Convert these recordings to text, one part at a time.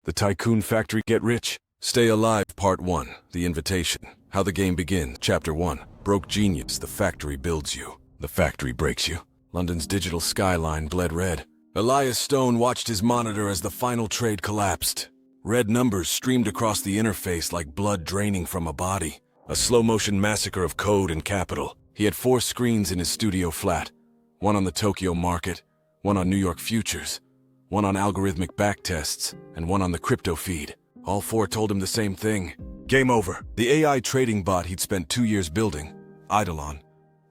The Tycoon Factory Get Rich, Stay Alive Part 1, The Invitation. How the Game Begins. Chapter 1. Broke Genius. The factory builds you. The factory breaks you. London's digital skyline bled red. Elias Stone watched his monitor as the final trade collapsed. Red numbers streamed across the interface like blood draining from a body. A slow-motion massacre of code and capital. He had 4 screens in his studio flat. One on the Tokyo market, one on New York futures, one on algorithmic backtests, and one on the crypto feed. All 4 told him the same thing. Game over. The AI trading bot he'd spent 2 years building, Eidolon,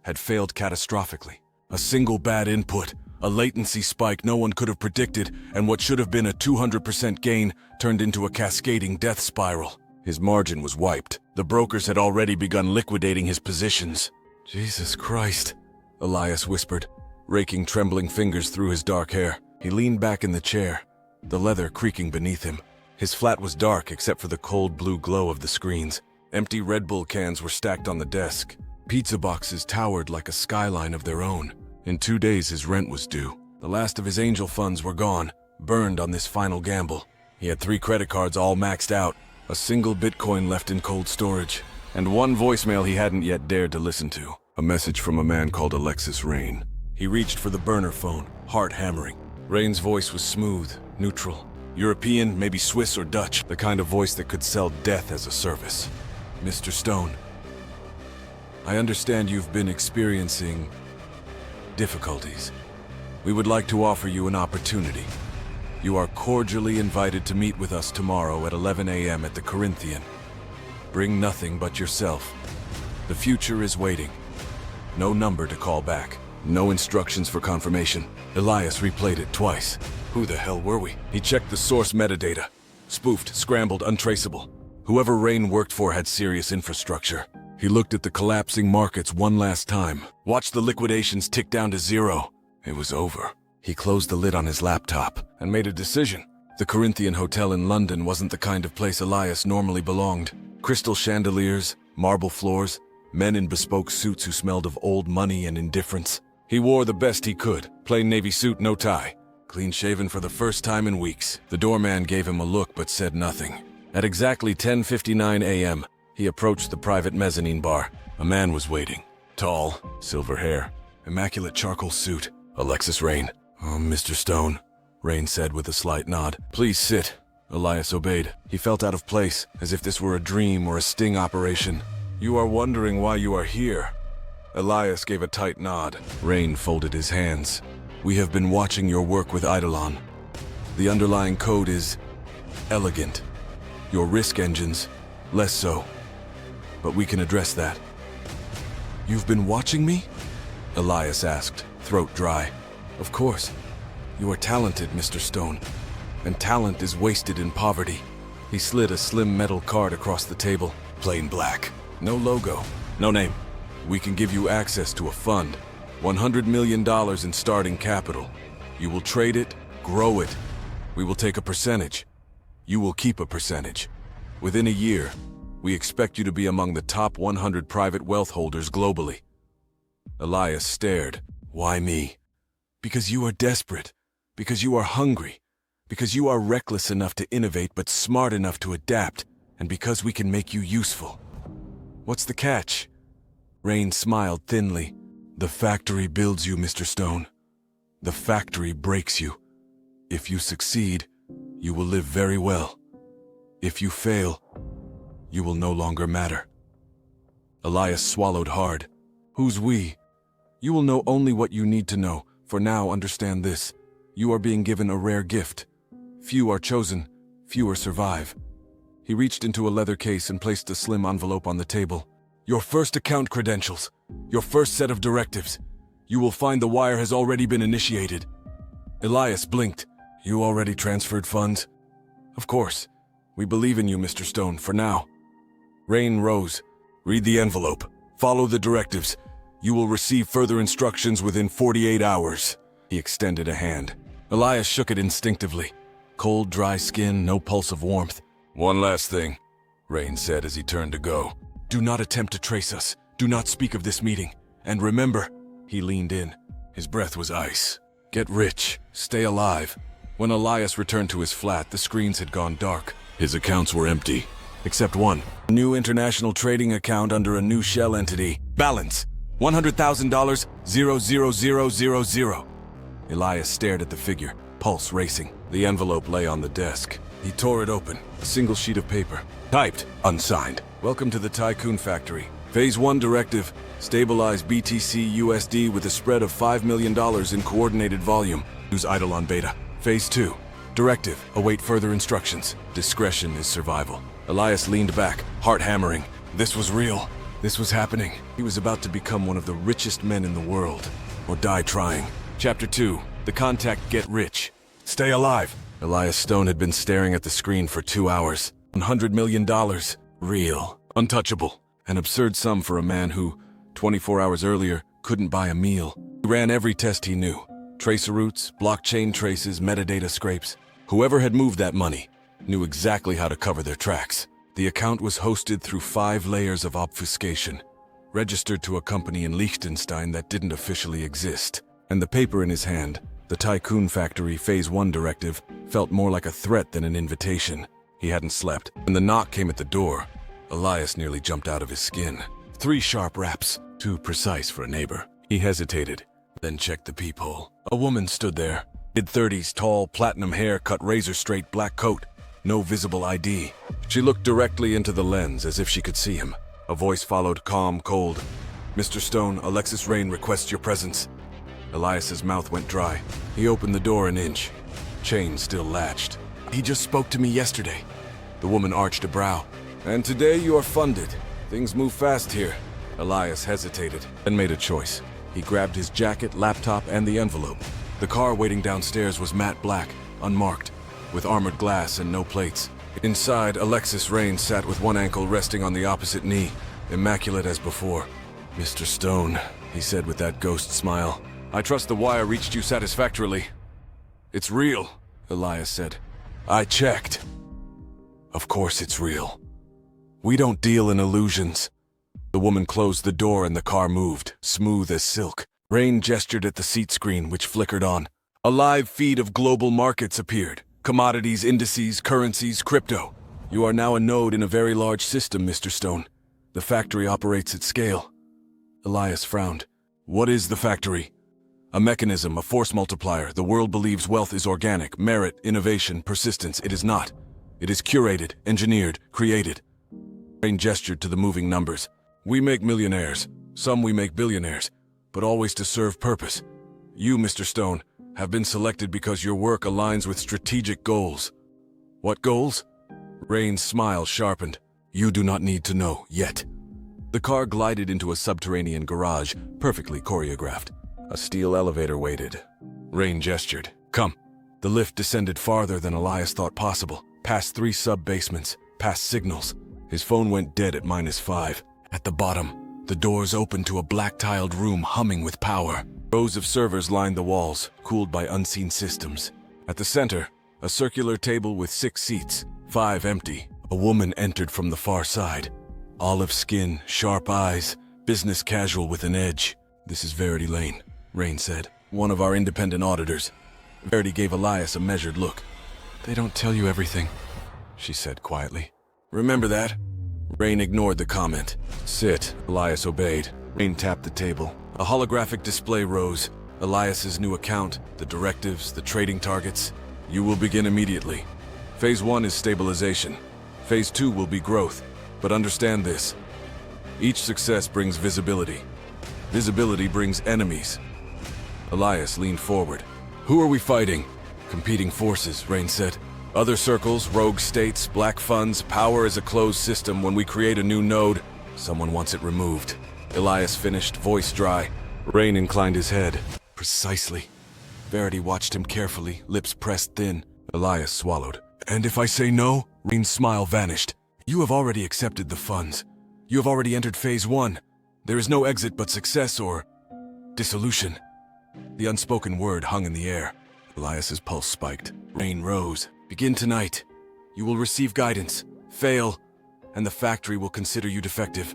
had failed catastrophically. A single bad input, a latency spike no one could have predicted, and what should have been a 200% gain turned into a cascading death spiral. His margin was wiped. The brokers had already begun liquidating his positions. Jesus Christ, Elias whispered, raking trembling fingers through his dark hair. He leaned back in the chair, the leather creaking beneath him. His flat was dark except for the cold blue glow of the screens. Empty Red Bull cans were stacked on the desk. Pizza boxes towered like a skyline of their own. In 2 days his rent was due. The last of his angel funds were gone, burned on this final gamble. He had 3 credit cards all maxed out, a single Bitcoin left in cold storage, and 1 voicemail he hadn't yet dared to listen to. A message from a man called Alexis Rain. He reached for the burner phone, heart hammering. Rain's voice was smooth, neutral. European, maybe Swiss or Dutch, the kind of voice that could sell death as a service. Mr. Stone, I understand you've been experiencing difficulties. We would like to offer you an opportunity. You are cordially invited to meet with us tomorrow at 11 a.m. at the Corinthian. Bring nothing but yourself. The future is waiting. No number to call back. No instructions for confirmation. Elias replayed it twice. Who the hell were we? He checked the source metadata. Spoofed, scrambled, untraceable. Whoever Rain worked for had serious infrastructure. He looked at the collapsing markets one last time. Watched the liquidations tick down to 0. It was over. He closed the lid on his laptop and made a decision. The Corinthian Hotel in London wasn't the kind of place Elias normally belonged. Crystal chandeliers, marble floors, men in bespoke suits who smelled of old money and indifference. He wore the best he could, plain navy suit, no tie. Clean-shaven for the first time in weeks. The doorman gave him a look but said nothing. At exactly 10:59 a.m., he approached the private mezzanine bar. A man was waiting. Tall, silver hair, immaculate charcoal suit. Alexis Rain. Oh, Mr. Stone, Rain said with a slight nod. Please sit. Elias obeyed. He felt out of place, as if this were a dream or a sting operation. You are wondering why you are here. Elias gave a tight nod. Rain folded his hands. We have been watching your work with Eidolon. The underlying code is elegant. Your risk engines, less so. But we can address that. You've been watching me? Elias asked, throat dry. Of course. You are talented, Mr. Stone. And talent is wasted in poverty. He slid a slim metal card across the table. Plain black. No logo. No name. We can give you access to a fund. $100 million in starting capital. You will trade it, grow it. We will take a percentage. You will keep a percentage. Within a year, we expect you to be among the top 100 private wealth holders globally. Elias stared. Why me? Because you are desperate. Because you are hungry. Because you are reckless enough to innovate but smart enough to adapt. And because we can make you useful. What's the catch? Rain smiled thinly. The factory builds you, Mr. Stone. The factory breaks you. If you succeed, you will live very well. If you fail, you will no longer matter. Elias swallowed hard. Who's we? You will know only what you need to know. For now, understand this. You are being given a rare gift. Few are chosen, fewer survive. He reached into a leather case and placed a slim envelope on the table. Your first account credentials. Your first set of directives. You will find the wire has already been initiated. Elias blinked. You already transferred funds? Of course. We believe in you, Mr. Stone, for now. Rain rose. Read the envelope. Follow the directives. You will receive further instructions within 48 hours. He extended a hand. Elias shook it instinctively. Cold, dry skin, no pulse of warmth. One last thing, Rain said as he turned to go. Do not attempt to trace us. Do not speak of this meeting. And remember, he leaned in. His breath was ice. Get rich, stay alive, When Elias returned to his flat, the screens had gone dark. His accounts were empty, except one. A new international trading account under a new shell entity. Balance, $100,000, 00000. Elias stared at the figure, pulse racing. The envelope lay on the desk. He tore it open, a single sheet of paper. Typed, unsigned. Welcome to the Tycoon Factory. Phase 1 directive, stabilize BTC USD with a spread of $5 million in coordinated volume. Use idle on beta. Phase 2, directive, await further instructions. Discretion is survival. Elias leaned back, heart hammering. This was real. This was happening. He was about to become one of the richest men in the world. Or die trying. Chapter 2, the contact get rich. Stay alive. Elias Stone had been staring at the screen for 2 hours. $100 million. Real. Untouchable. An absurd sum for a man who, 24 hours earlier, couldn't buy a meal. He ran every test he knew. Tracer routes, blockchain traces, metadata scrapes. Whoever had moved that money knew exactly how to cover their tracks. The account was hosted through 5 layers of obfuscation, registered to a company in Liechtenstein that didn't officially exist. And the paper in his hand, the Tycoon Factory Phase 1 directive, felt more like a threat than an invitation. He hadn't slept. When the knock came at the door, Elias nearly jumped out of his skin. 3 sharp raps, too precise for a neighbor. He hesitated, then checked the peephole. A woman stood there. Mid-30s, tall, platinum hair, cut razor-straight black coat. No visible ID. She looked directly into the lens as if she could see him. A voice followed, calm, cold. Mr. Stone, Alexis Rain requests your presence. Elias's mouth went dry. He opened the door an inch. Chain still latched. He just spoke to me yesterday. The woman arched a brow. And today you are funded. Things move fast here. Elias hesitated, then made a choice. He grabbed his jacket, laptop, and the envelope. The car waiting downstairs was matte black, unmarked, with armored glass and no plates. Inside, Alexis Rain sat with one ankle resting on the opposite knee, immaculate as before. Mr. Stone, he said with that ghost smile. I trust the wire reached you satisfactorily. It's real, Elias said. I checked. Of course it's real. We don't deal in illusions. The woman closed the door and the car moved, smooth as silk. Rain gestured at the seat screen, which flickered on. A live feed of global markets appeared. Commodities, indices, currencies, crypto. You are now a node in a very large system, Mr. Stone. The factory operates at scale. Elias frowned. What is the factory? A mechanism, a force multiplier. The world believes wealth is organic, merit, innovation, persistence. It is not. It is curated, engineered, created. Rain gestured to the moving numbers. We make millionaires. Some we make billionaires. But always to serve purpose. You, Mr. Stone, have been selected because your work aligns with strategic goals. What goals? Rain's smile sharpened. You do not need to know, yet. The car glided into a subterranean garage, perfectly choreographed. A steel elevator waited. Rain gestured. Come. The lift descended farther than Elias thought possible, past 3 sub-basements, past signals. His phone went dead at -5. At the bottom, the doors opened to a black-tiled room humming with power. Rows of servers lined the walls, cooled by unseen systems. At the center, a circular table with 6 seats, 5 empty. A woman entered from the far side. Olive skin, sharp eyes, business casual with an edge. This is Verity Lane, Rain said, one of our independent auditors. Verity gave Elias a measured look. They don't tell you everything, she said quietly. Remember that? Rain ignored the comment. Sit, Elias obeyed. Rain tapped the table. A holographic display rose. Elias's new account, the directives, the trading targets. You will begin immediately. Phase 1 is stabilization. Phase 2 will be growth. But understand this. Each success brings visibility. Visibility brings enemies. Elias leaned forward. Who are we fighting? Competing forces, Rain said. Other circles, rogue states, black funds, power is a closed system. When we create a new node, someone wants it removed. Elias finished, voice dry. Rain inclined his head. Precisely. Verity watched him carefully, lips pressed thin. Elias swallowed. And if I say no? Rain's smile vanished. You have already accepted the funds. You have already entered Phase 1. There is no exit but success or dissolution. The unspoken word hung in the air. Elias's pulse spiked. Rain rose. Begin tonight. You will receive guidance. Fail, and the factory will consider you defective.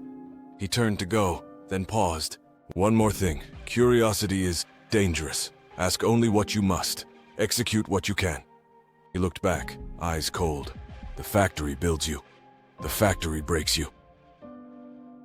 He turned to go, then paused. One more thing. Curiosity is dangerous. Ask only what you must. Execute what you can. He looked back, eyes cold. The factory builds you. The factory breaks you.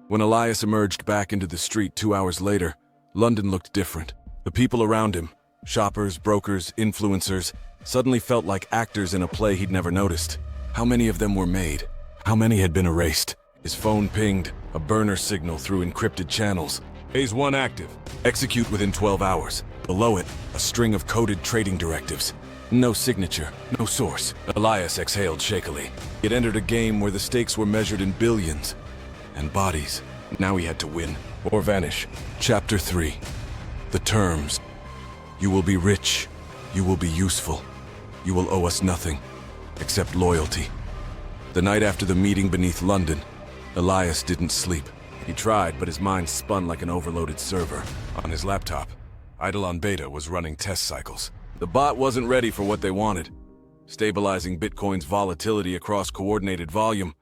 When Elias emerged back into the street 2 hours later, London looked different. The people around him, shoppers, brokers, influencers, suddenly felt like actors in a play he'd never noticed. How many of them were made? How many had been erased? His phone pinged, a burner signal through encrypted channels. Phase 1 active. Execute within 12 hours. Below it, a string of coded trading directives. No signature, no source. Elias exhaled shakily. He had entered a game where the stakes were measured in billions. And bodies. Now he had to win, or vanish. Chapter 3. The terms. You will be rich. You will be useful. You will owe us nothing, except loyalty. The night after the meeting beneath London, Elias didn't sleep. He tried, but his mind spun like an overloaded server. On his laptop, Eidolon Beta was running test cycles. The bot wasn't ready for what they wanted, stabilizing Bitcoin's volatility across coordinated volume.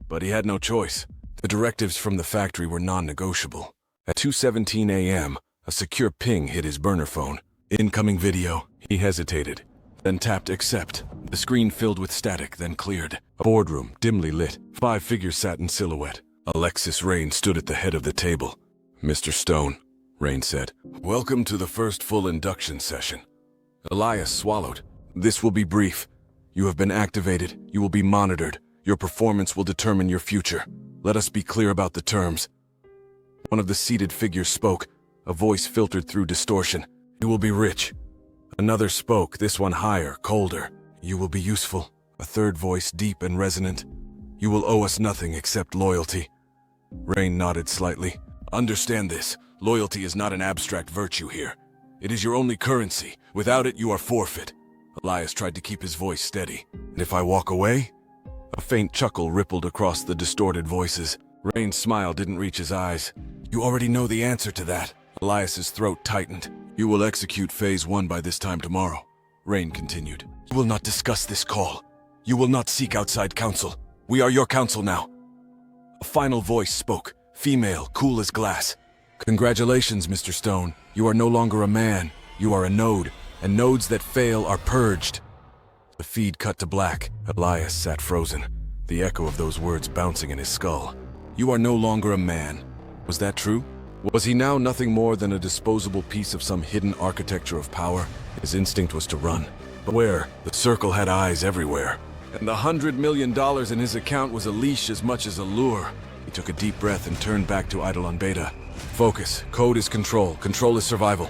But he had no choice. The directives from the factory were non-negotiable. At 2:17 a.m., a secure ping hit his burner phone. Incoming video. He hesitated, then tapped accept. The screen filled with static, then cleared. A boardroom, dimly lit. 5 figures sat in silhouette. Alexis Rain stood at the head of the table. "Mr. Stone," Rain said, "welcome to the first full induction session." Elias swallowed. "This will be brief. You have been activated. You will be monitored. Your performance will determine your future. Let us be clear about the terms." One of the seated figures spoke, a voice filtered through distortion. "You will be rich." Another spoke, this one higher, colder. "You will be useful." A third voice, deep and resonant. "You will owe us nothing except loyalty." Rain nodded slightly. "Understand this. Loyalty is not an abstract virtue here. It is your only currency. Without it, you are forfeit." Elias tried to keep his voice steady. "And if I walk away?" A faint chuckle rippled across the distorted voices. Rain's smile didn't reach his eyes. "You already know the answer to that." Elias's throat tightened. "You will execute Phase 1 by this time tomorrow," Rain continued. "You will not discuss this call. You will not seek outside counsel. We are your counsel now." A final voice spoke, female, cool as glass. "Congratulations, Mr. Stone. You are no longer a man. You are a node, and nodes that fail are purged." The feed cut to black. Elias sat frozen, the echo of those words bouncing in his skull. "You are no longer a man." Was that true? Was he now nothing more than a disposable piece of some hidden architecture of power? His instinct was to run. But where? The circle had eyes everywhere. And the $100 million in his account was a leash as much as a lure. He took a deep breath and turned back to Eidolon Beta. "Focus. Code is control. Control is survival."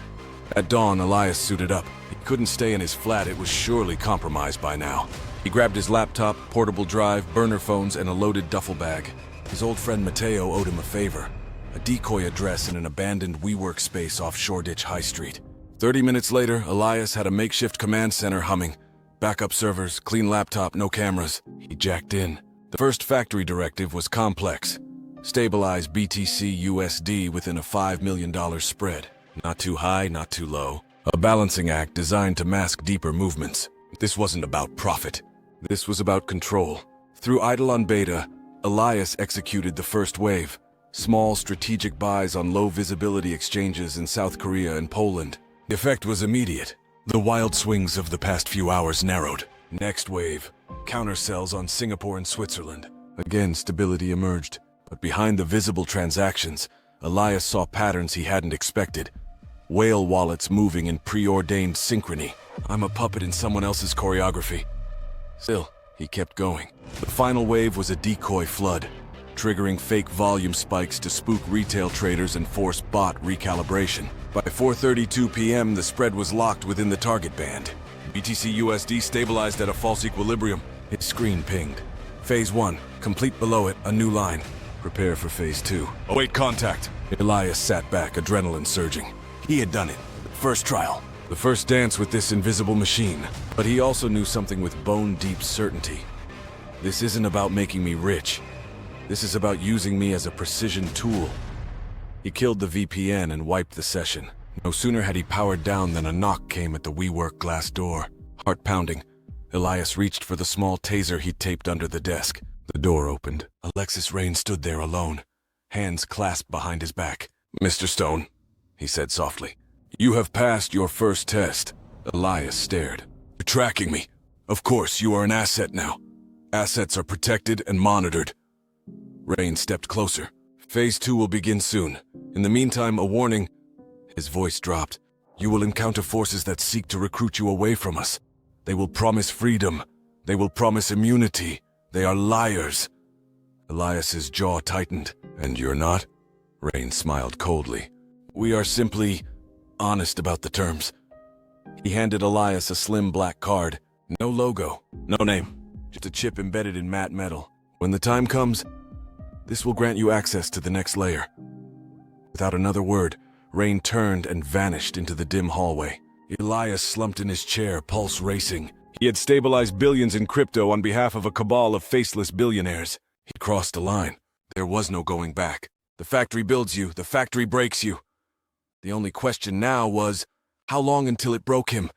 At dawn, Elias suited up. He couldn't stay in his flat. It was surely compromised by now. He grabbed his laptop, portable drive, burner phones, and a loaded duffel bag. His old friend Mateo owed him a favor. A decoy address in an abandoned WeWork space off Shoreditch High Street. 30 minutes later, Elias had a makeshift command center humming. Backup servers, clean laptop, no cameras. He jacked in. The first factory directive was complex. Stabilize BTC USD within a $5 million spread. Not too high, not too low. A balancing act designed to mask deeper movements. This wasn't about profit. This was about control. Through Eidolon Beta, Elias executed the first wave. Small strategic buys on low-visibility exchanges in South Korea and Poland. The effect was immediate. The wild swings of the past few hours narrowed. Next wave, counter-sells on Singapore and Switzerland. Again, stability emerged. But behind the visible transactions, Elias saw patterns he hadn't expected. Whale wallets moving in preordained synchrony. "I'm a puppet in someone else's choreography." Still, he kept going. The final wave was a decoy flood, triggering fake volume spikes to spook retail traders and force bot recalibration. By 4:32 p.m., the spread was locked within the target band. BTC USD stabilized at a false equilibrium. His screen pinged. Phase 1, complete below it, a new line. Prepare for Phase 2. Await contact. Elias sat back, adrenaline surging. He had done it. First trial. The first dance with this invisible machine. But he also knew something with bone-deep certainty. This isn't about making me rich. This is about using me as a precision tool. He killed the VPN and wiped the session. No sooner had he powered down than a knock came at the WeWork glass door. Heart pounding, Elias reached for the small taser he'd taped under the desk. The door opened. Alexis Rain stood there alone, hands clasped behind his back. "Mr. Stone," he said softly, "you have passed your first test." Elias stared. "You're tracking me." Of course, you are an asset now. Assets are protected and monitored. Rain stepped closer. Phase 2 will begin soon. In the meantime, a warning. His voice dropped. You will encounter forces that seek to recruit you away from us. They will promise freedom. They will promise immunity. They are liars. Elias's jaw tightened. And you're not? Rain smiled coldly. We are simply honest about the terms. He handed Elias a slim black card. No logo, no name, just a chip embedded in matte metal. When the time comes, this will grant you access to the next layer. Without another word, Rain turned and vanished into the dim hallway. Elias slumped in his chair, pulse racing. He had stabilized billions in crypto on behalf of a cabal of faceless billionaires. He crossed a line. There was no going back. The factory builds you, the factory breaks you. The only question now was, how long until it broke him?